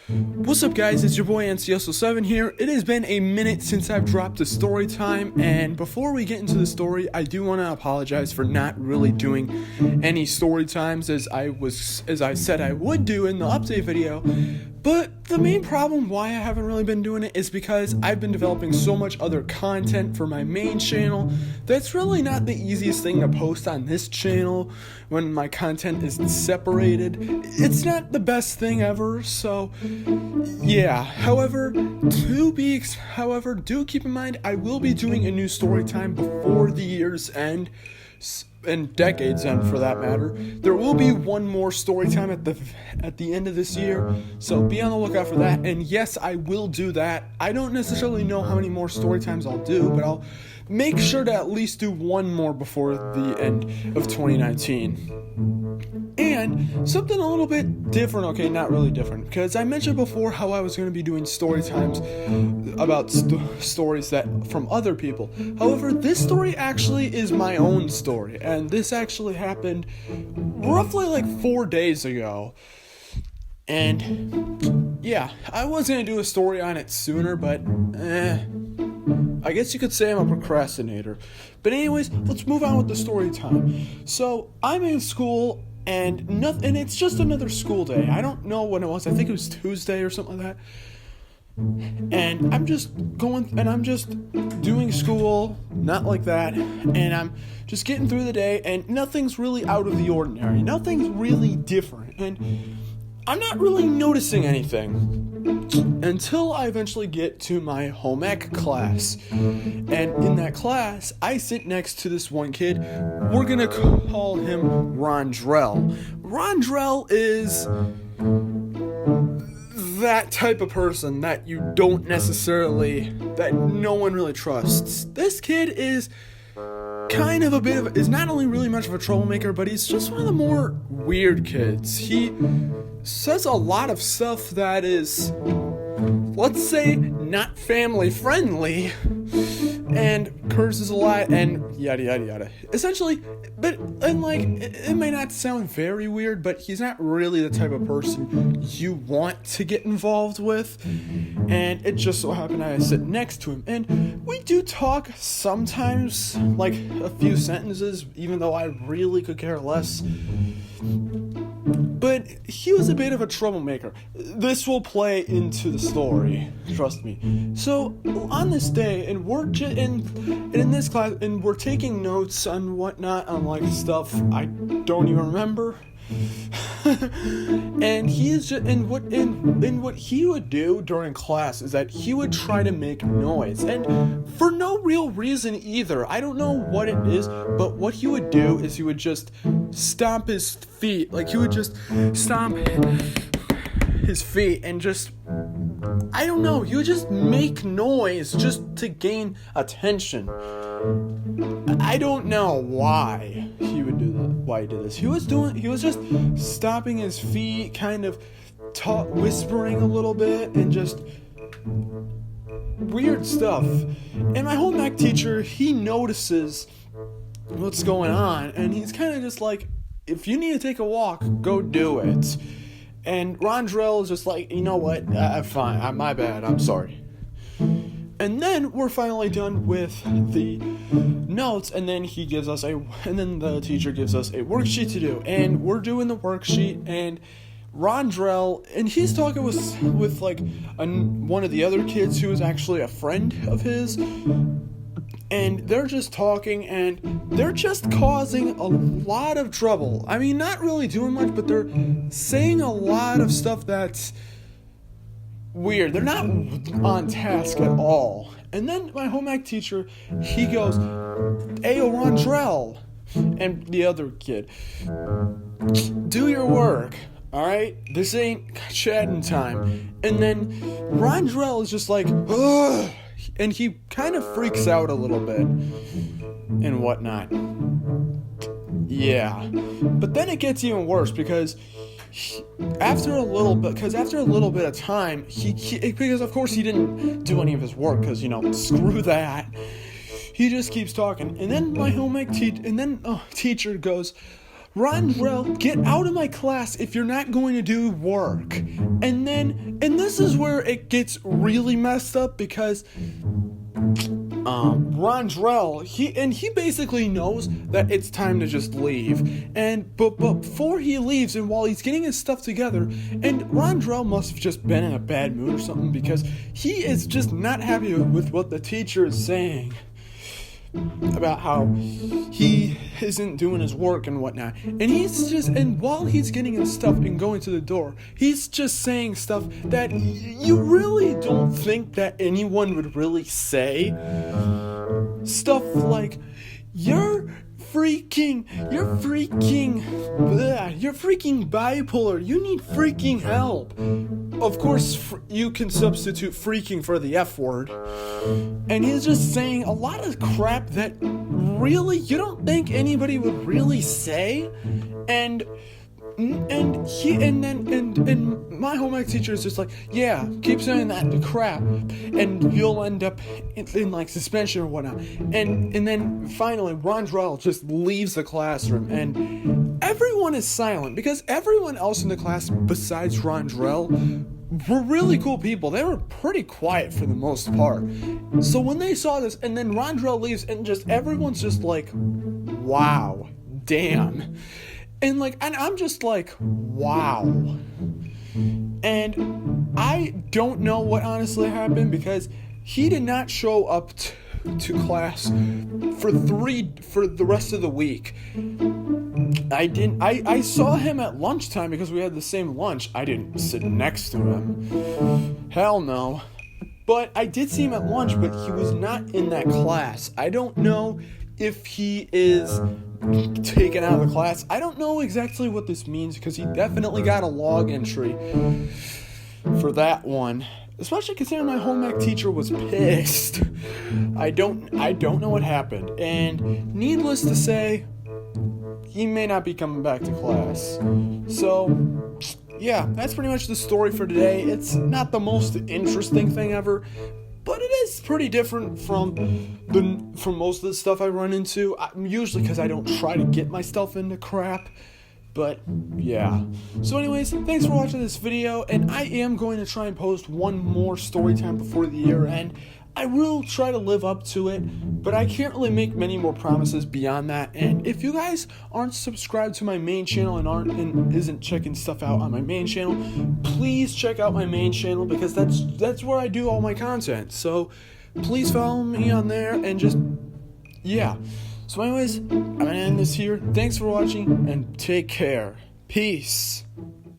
What's up, guys? It's your boy NCSO7 here. It has been a minute since I've dropped a story time, and before we get into the story, I do want to apologize for not really doing any story times as I said I would do in the update video. But the main problem why I haven't really been doing it is because I've been developing so much other content for my main channel that's really not the easiest thing to post on this channel when my content is separated. It's not the best thing ever, so yeah. However, do keep in mind I will be doing a new story time before the year's end. And decades end, for that matter. There will be one more story time at the end of this year, so be on the lookout for that. And yes, I will do that. I don't necessarily know how many more story times I'll do, but I'll make sure to at least do one more before the end of 2019. And something a little bit different, okay, not really different, because I mentioned before how I was going to be doing story times about stories that from other people. However, this story actually is my own story, and this actually happened roughly like 4 days ago. And yeah, I was going to do a story on it sooner, but I guess you could say I'm a procrastinator. But anyways, let's move on with the story time. So I'm in school, and it's just another school day. I don't know when it was. I think it was Tuesday or something like that. And I'm just doing school, not like that, and I'm just getting through the day, and nothing's really out of the ordinary. Nothing's really different, and I'm not really noticing anything until I eventually get to my home ec class. And in that class, I sit next to this one kid. We're gonna call him Rondrell. Rondrell is that type of person that you don't necessarily, that no one really trusts. This kid is kind of is not only really much of a troublemaker, but he's just one of the more weird kids. He says a lot of stuff that is, let's say, not family friendly, and curses a lot, and yada yada yada. Essentially, it may not sound very weird, but he's not really the type of person you want to get involved with. And it just so happened I sit next to him, and we do talk sometimes, like a few sentences, even though I really could care less. But he was a bit of a troublemaker. This will play into the story, trust me. So on this day, and we're in this class, and we're taking notes on whatnot, on like stuff I don't even remember. And what he would do during class is that he would try to make noise, and for no real reason either. I don't know what it is, but what he would do is he would just stomp his feet. Like, he would just stomp his feet and just, I don't know, he would just make noise just to gain attention. I don't know why he would do that. Why he did this? He was just stomping his feet, kind of whispering a little bit, and just weird stuff. And my home ec teacher, he notices what's going on, and he's kind of just like, if you need to take a walk, go do it. And Rondrell is just like, you know what? Fine. My bad. I'm sorry. And then we're finally done with the notes, and then the teacher gives us a worksheet to do, and we're doing the worksheet, and Rondrell, and he's talking with like one of the other kids who is actually a friend of his, and they're just talking, and they're just causing a lot of trouble. I mean, not really doing much, but they're saying a lot of stuff that's weird. They're not on task at all. And then my home ec teacher, he goes, "Ayo, Rondrell," and the other kid, "Do your work, alright? This ain't chatting time." And then Rondrell is just like, ugh, and he kind of freaks out a little bit and whatnot. Yeah. But then it gets even worse, because after a little bit of time, because of course he didn't do any of his work, because, screw that. He just keeps talking, and then my home ec teacher goes, Rondrell, get out of my class if you're not going to do work. And this is where it gets really messed up because Rondrell, he basically knows that it's time to just leave. But before he leaves, and while he's getting his stuff together, and Rondrell must have just been in a bad mood or something because he is just not happy with what the teacher is saying about how he isn't doing his work and whatnot. And while he's getting his stuff and going to the door, he's just saying stuff that you really don't think that anyone would really say. Stuff like, you're freaking bipolar. You need freaking help. Of course, you can substitute freaking for the F word. And he's just saying a lot of crap that really you don't think anybody would really say. And my home ec teacher is just like, yeah, keep saying that crap, and you'll end up in like suspension or whatnot. And then finally, Rondrell just leaves the classroom, and everyone is silent because everyone else in the class besides Rondrell were really cool people. They were pretty quiet for the most part. So when they saw this, and then Rondrell leaves, and just everyone's just like, wow, damn. And I'm just like, wow. And I don't know what honestly happened because he did not show up to class for the rest of the week. I saw him at lunchtime because we had the same lunch. I didn't sit next to him. Hell no. But I did see him at lunch, but he was not in that class. I don't know if he is taken out of the class. I don't know exactly what this means because he definitely got a log entry for that one. Especially considering my home ec teacher was pissed. I don't know what happened. And needless to say, he may not be coming back to class. So, yeah, that's pretty much the story for today. It's not the most interesting thing ever, but it is pretty different from most of the stuff I run into. Usually because I don't try to get myself into crap. But, yeah. So anyways, thanks for watching this video, and I am going to try and post one more story time before the year end. I will try to live up to it, but I can't really make many more promises beyond that. And if you guys aren't subscribed to my main channel and isn't checking stuff out on my main channel, please check out my main channel because that's where I do all my content. So please follow me on there and just, yeah. So anyways, I'm going to end this here. Thanks for watching and take care. Peace.